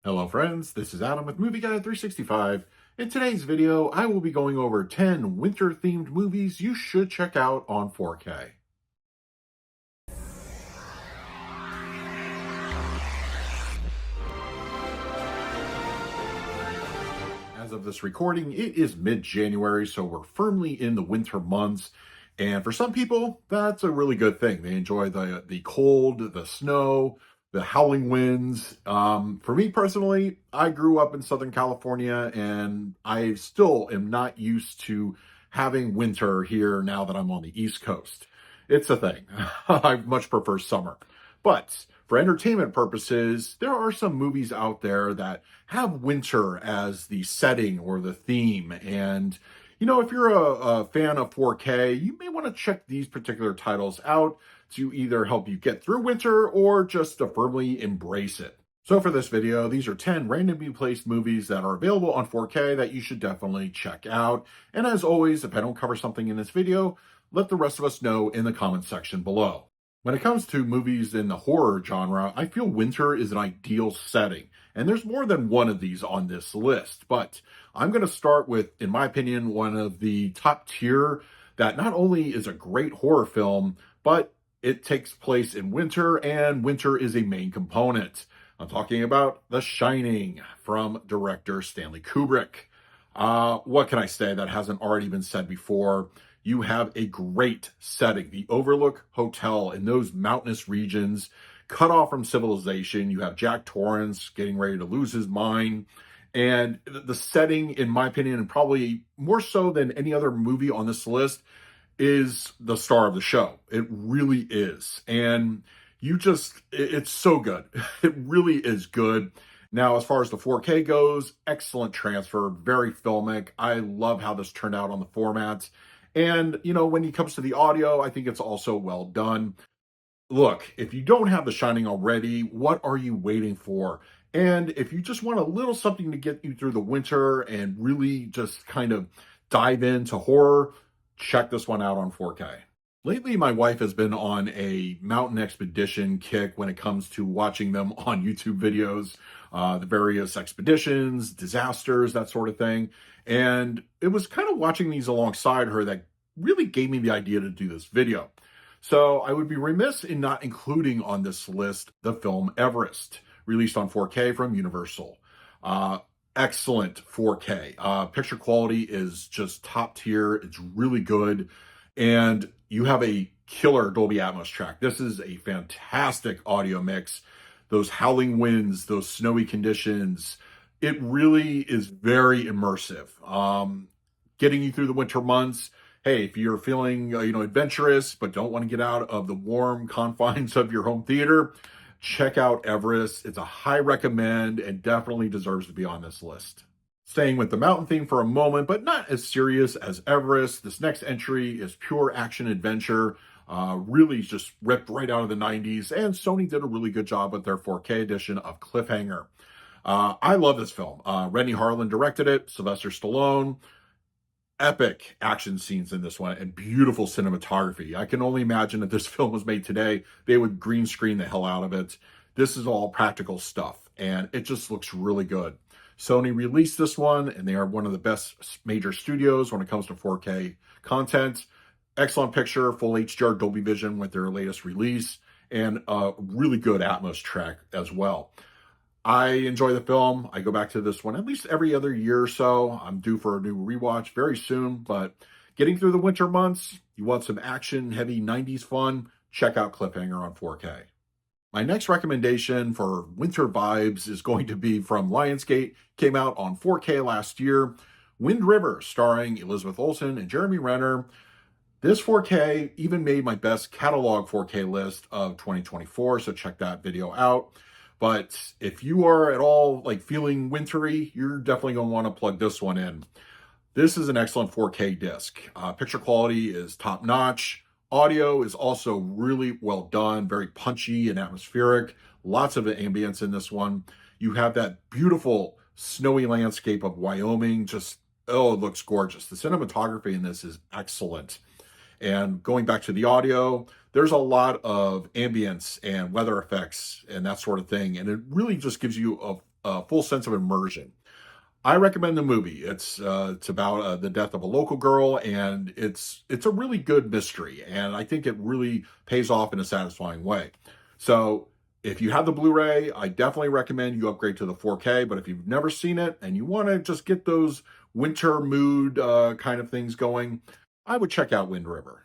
Hello friends, this is Adam with Movie Guide 365. In today's video, I will be going over 10 winter-themed movies you should check out on 4K. As of this recording, it is mid-January, so we're firmly in the winter months. And for some people, that's a really good thing. They enjoy the cold, the snow, the howling winds. For me personally, I grew up in Southern California, and I still am not used to having winter here now that I'm on the East Coast. It's a thing. I much prefer summer. But for entertainment purposes, there are some movies out there that have winter as the setting or the theme. And, if you're a fan of 4K, you may want to check these particular titles out to either help you get through winter or just to firmly embrace it. So for this video, these are 10 randomly placed movies that are available on 4K that you should definitely check out. And as always, if I don't cover something in this video, let the rest of us know in the comment section below. When it comes to movies in the horror genre, I feel winter is an ideal setting. And there's more than one of these on this list, but I'm going to start with, in my opinion, one of the top tier that not only is a great horror film, but it takes place in winter, and winter is a main component. I'm talking about The Shining from director Stanley Kubrick. What can I say that hasn't already been said before? You have a great setting, the Overlook Hotel in those mountainous regions, cut off from civilization. You have Jack Torrance getting ready to lose his mind. And the setting, in my opinion, and probably more so than any other movie on this list, is the star of the show. It really is. And it's so good. It really is good. Now, as far as the 4K goes, excellent transfer, very filmic. I love how this turned out on the format. And, when it comes to the audio, I think it's also well done. Look, if you don't have The Shining already, what are you waiting for? And if you just want a little something to get you through the winter and really just kind of dive into horror, check this one out on 4K. Lately, my wife has been on a mountain expedition kick when it comes to watching them on YouTube videos, the various expeditions, disasters, that sort of thing. And it was kind of watching these alongside her that really gave me the idea to do this video. So I would be remiss in not including on this list the film Everest, released on 4K from Universal. Excellent 4K. Picture quality is just top tier. It's really good. And you have a killer Dolby Atmos track. This is a fantastic audio mix. Those howling winds, those snowy conditions, it really is very immersive. Getting you through the winter months. Hey, if you're feeling, adventurous, but don't want to get out of the warm confines of your home theater, check out Everest. It's a high recommend and definitely deserves to be on this list. Staying with the mountain theme for a moment, but not as serious as Everest, this next entry is pure action adventure. Really just ripped right out of the 90s, and Sony did a really good job with their 4K edition of Cliffhanger. I love this film. Renny Harlin directed it, Sylvester Stallone. Epic action scenes in this one and beautiful cinematography. I can only imagine if this film was made today, they would green screen the hell out of it. This is all practical stuff, and it just looks really good. Sony released this one, and they are one of the best major studios when it comes to 4K content. Excellent picture, full HDR Dolby Vision with their latest release, and a really good Atmos track as well. I enjoy the film. I go back to this one at least every other year or so. I'm due for a new rewatch very soon, but getting through the winter months, you want some action, heavy 90s fun, check out Cliffhanger on 4K. My next recommendation for winter vibes is going to be from Lionsgate. Came out on 4K last year. Wind River, starring Elizabeth Olsen and Jeremy Renner. This 4K even made my best catalog 4K list of 2024, so check that video out. But if you are at all feeling wintry, you're definitely going to want to plug this one in. This is an excellent 4K disc. Picture quality is top notch. Audio is also really well done, very punchy and atmospheric. Lots of ambience in this one. You have that beautiful snowy landscape of Wyoming. It looks gorgeous. The cinematography in this is excellent. And going back to the audio, there's a lot of ambience and weather effects and that sort of thing. And it really just gives you a full sense of immersion. I recommend the movie. It's about the death of a local girl, and it's a really good mystery, and I think it really pays off in a satisfying way. So if you have the Blu-ray, I definitely recommend you upgrade to the 4K. But if you've never seen it and you want to just get those winter mood kind of things going, I would check out Wind River.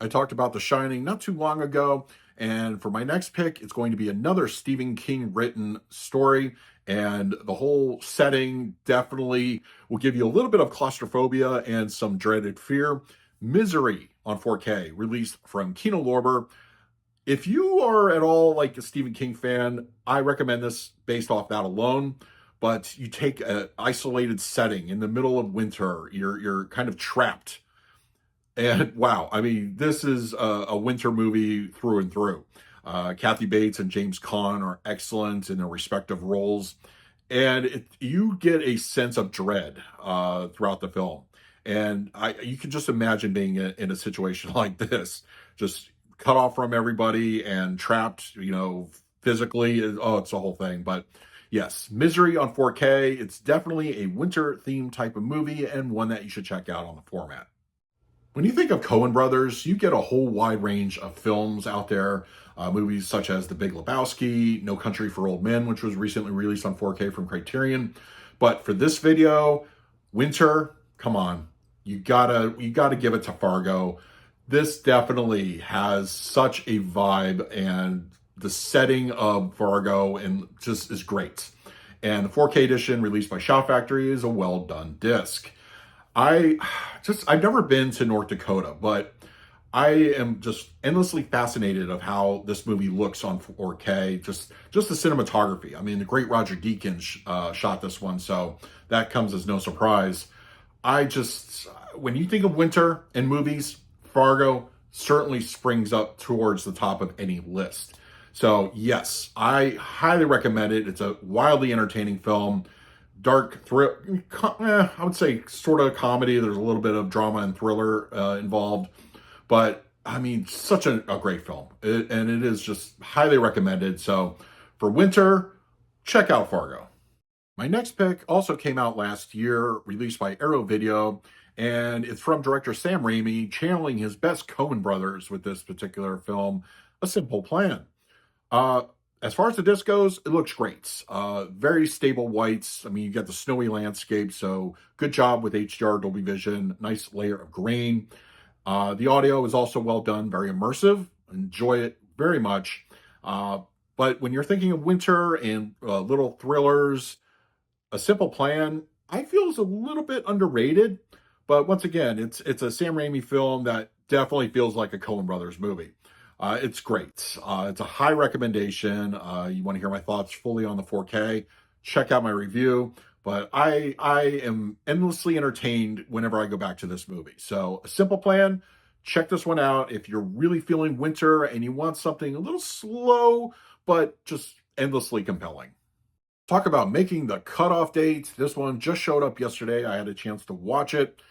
I talked about The Shining not too long ago, and for my next pick, it's going to be another Stephen King written story, and the whole setting definitely will give you a little bit of claustrophobia and some dreaded fear. Misery on 4K, released from Kino Lorber. If you are at all like a Stephen King fan, I recommend this based off that alone. But you take an isolated setting in the middle of winter, you're kind of trapped, and wow, I mean, this is a winter movie through and through. Kathy Bates and James Caan are excellent in their respective roles, and you get a sense of dread throughout the film. And you can just imagine being in a situation like this, just cut off from everybody and trapped, physically. Oh, it's a whole thing. But yes, Misery on 4K. It's definitely a winter themed type of movie and one that you should check out on the format. When you think of Coen brothers, you get a whole wide range of films out there. Movies such as The Big Lebowski, No Country for Old Men, which was recently released on 4K from Criterion. But for this video, winter, come on, you gotta give it to Fargo. This definitely has such a vibe, and the setting of Fargo and just is great. And the 4K edition released by Shout Factory is a well done disc. I've never been to North Dakota, but I am just endlessly fascinated of how this movie looks on 4K. Just the cinematography. I mean, the great Roger Deakins shot this one, so that comes as no surprise. When you think of winter and movies, Fargo certainly springs up towards the top of any list. So yes, I highly recommend it. It's a wildly entertaining film. Dark thrill, I would say sort of comedy. There's a little bit of drama and thriller involved, but I mean, such a great film, and it is just highly recommended. So for winter, check out Fargo. My next pick also came out last year, released by Arrow Video, and it's from director Sam Raimi, channeling his best Coen brothers with this particular film, A Simple Plan. As far as the disc goes, it looks great. Very stable whites. I mean, you get the snowy landscape, so good job with HDR, Dolby Vision, nice layer of grain. The audio is also well done, very immersive. Enjoy it very much. But when you're thinking of winter and little thrillers, A Simple Plan, I feel is a little bit underrated. But once again, it's a Sam Raimi film that definitely feels like a Coen Brothers movie. It's great. It's a high recommendation. You want to hear my thoughts fully on the 4K, check out my review. But I am endlessly entertained whenever I go back to this movie. So A Simple Plan, check this one out. If you're really feeling winter and you want something a little slow, but just endlessly compelling. Talk about making the cutoff date. This one just showed up yesterday. I had a chance to watch it,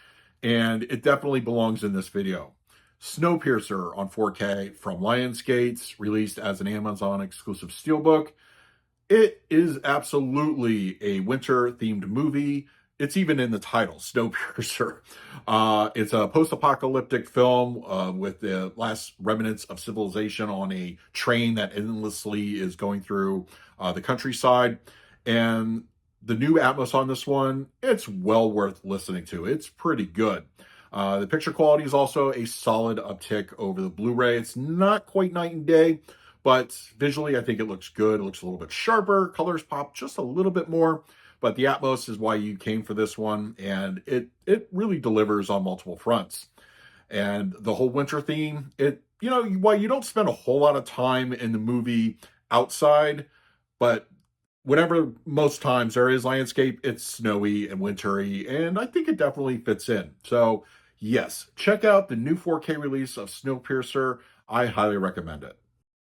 and it definitely belongs in this video. Snowpiercer on 4K from Lionsgate, released as an Amazon exclusive steelbook. It is absolutely a winter-themed movie. It's even in the title, Snowpiercer. It's a post-apocalyptic film with the last remnants of civilization on a train that endlessly is going through the countryside. And the new Atmos on this one, it's well worth listening to. It's pretty good. The picture quality is also a solid uptick over the Blu-ray. It's not quite night and day, but visually I think it looks good. It looks a little bit sharper. Colors pop just a little bit more, but the Atmos is why you came for this one, and it really delivers on multiple fronts. And the whole winter theme, while you don't spend a whole lot of time in the movie outside, but whenever most times there is landscape, it's snowy and wintry, and I think it definitely fits in. So yes, check out the new 4K release of Snowpiercer. I highly recommend it.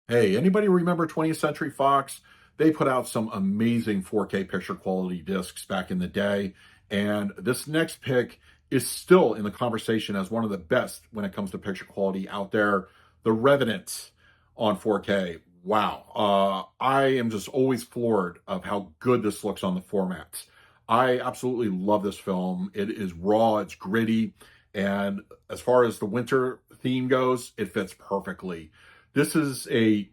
Hey, anybody remember 20th Century Fox? They put out some amazing 4K picture quality discs back in the day, and this next pick is still in the conversation as one of the best when it comes to picture quality out there. The Revenant on 4K. Wow. I am just always floored of how good this looks on the formats. I absolutely love this film. It is raw, it's gritty, and as far as the winter theme goes, it fits perfectly. This is a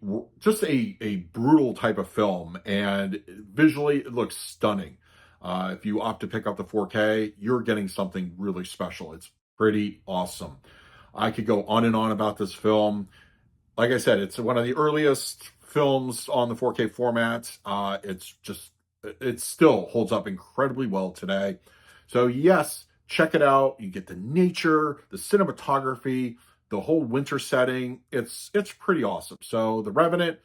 brutal type of film, and visually it looks stunning. If you opt to pick up the 4K, you're getting something really special. It's pretty awesome. I could go on and on about this film. Like I said, it's one of the earliest films on the 4K format. It still holds up incredibly well today. So yes, check it out. You get the nature, the cinematography, the whole winter setting. It's pretty awesome. So the Revenant,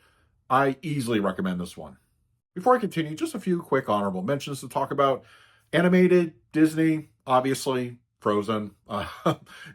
I easily recommend this one. Before I continue, just a few quick honorable mentions to talk about. Animated, Disney, obviously, Frozen.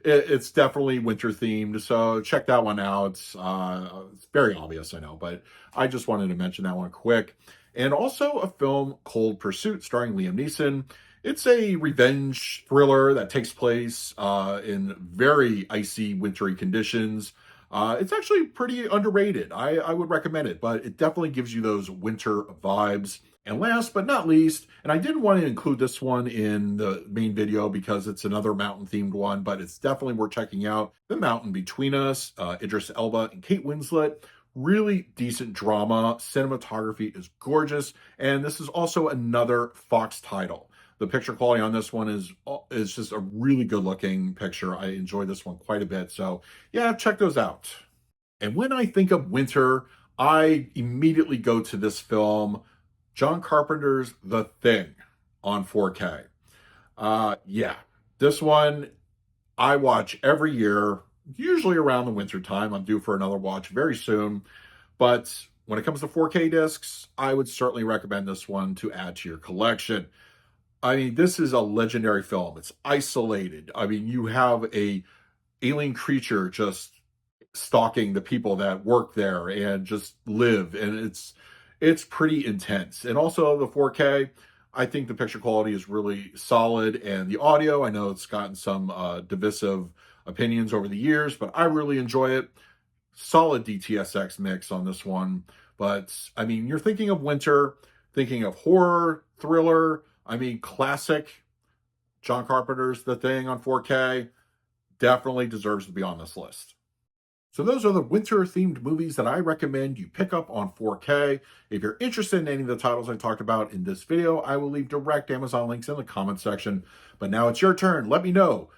It's definitely winter themed, so check that one out. It's very obvious, I know, but I just wanted to mention that one quick. And also a film, Cold Pursuit, starring Liam Neeson. It's a revenge thriller that takes place in very icy, wintry conditions. It's actually pretty underrated. I would recommend it, but it definitely gives you those winter vibes. And last but not least, and I didn't want to include this one in the main video because it's another mountain themed one, but it's definitely worth checking out. The Mountain Between Us, Idris Elba and Kate Winslet. Really decent drama. Cinematography is gorgeous. And this is also another Fox title. The picture quality on this one is just a really good looking picture. I enjoy this one quite a bit. So yeah, check those out. And when I think of winter, I immediately go to this film, John Carpenter's The Thing on 4K. Yeah, this one I watch every year, usually around the winter time. I'm due for another watch very soon. But when it comes to 4K discs, I would certainly recommend this one to add to your collection. I mean, this is a legendary film. It's isolated. I mean, you have a alien creature just stalking the people that work there and just live, and it's pretty intense. And also the 4K, I think the picture quality is really solid, and the audio, I know it's gotten some divisive opinions over the years, but I really enjoy it. Solid DTSX mix on this one. But I mean, you're thinking of winter, thinking of horror, thriller. I mean, classic John Carpenter's The Thing on 4K definitely deserves to be on this list. So those are the winter-themed movies that I recommend you pick up on 4K. If you're interested in any of the titles I talked about in this video, I will leave direct Amazon links in the comments section. But now it's your turn. Let me know,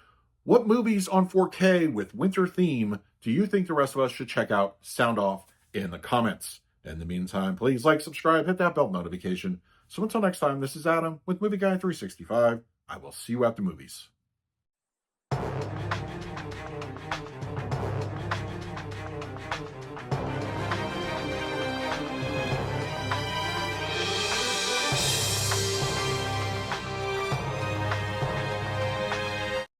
what movies on 4K with winter theme do you think the rest of us should check out? Sound off in the comments. In the meantime, please like, subscribe, hit that bell notification. So until next time, this is Adam with Movie Guy 365. I will see you at the movies.